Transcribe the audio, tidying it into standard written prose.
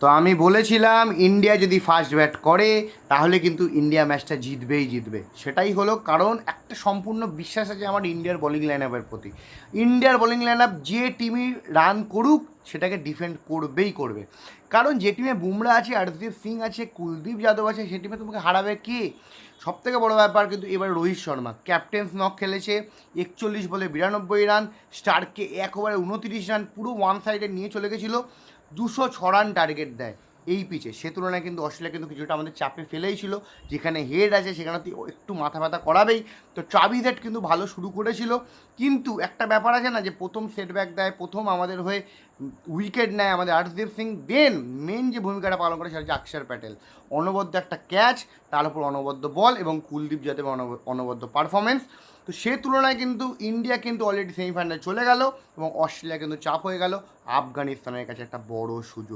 তো আমি বলেছিলাম ইন্ডিয়া যদি ফার্স্ট ব্যাট করে তাহলে কিন্তু ইন্ডিয়া ম্যাচটা জিতবেই জিতবে, সেটাই হলো। কারণ একটা সম্পূর্ণ বিশ্বাস আছে আমার ইন্ডিয়ার বোলিং লাইন আপের প্রতি। ইন্ডিয়ার বোলিং লাইন আপ যে টিমই রান করুক সেটাকে ডিফেন্ড করবেই করবে। কারণ যে টিমে বুমরা আছে, হরদীপ সিং আছে, কুলদীপ যাদব আছে, সেই টিমে তোমাকে হারাবে কে? সব থেকে বড়ো ব্যাপার কিন্তু এবার রোহিত শর্মা ক্যাপ্টেন্স নক খেলেছে, 41 বলে 92 রান, স্টার্ককে 1 ওভারে 29 রান পুরো ওয়ান সাইডে নিয়ে চলে গেছিলো। 206 রান টার্গেট দেয় এই পিচে। সে তুলনায় কিন্তু অস্ট্রেলিয়া কিন্তু কিছুটা আমাদের চাপে ফেলেই ছিল। যেখানে হেড আছে সেখানে তো একটু মাথা ব্যথা করাবেই। তো ট্রাভিস হেড কিন্তু ভালো শুরু করেছিল, কিন্তু একটা ব্যাপার আছে না যে প্রথম সেটব্যাক দেয়, প্রথম আমাদের হয়ে উইকেট নেয় আমাদের হরদীপ সিং, দেন মেন যে ভূমিকাটা পালন করে সেটা হচ্ছে অক্ষর প্যাটেল। অনবদ্য একটা ক্যাচ, তার উপর অনবদ্য বল এবং কুলদীপ যাদবের অনবদ্য পারফরমেন্স। তো সে তুলনায় কিন্তু ইন্ডিয়া কিন্তু অলরেডি সেমিফাইনালে চলে গেল এবং অস্ট্রেলিয়া কিন্তু চাপ হয়ে গেল। আফগানিস্তানের কাছে একটা বড় সুযোগ।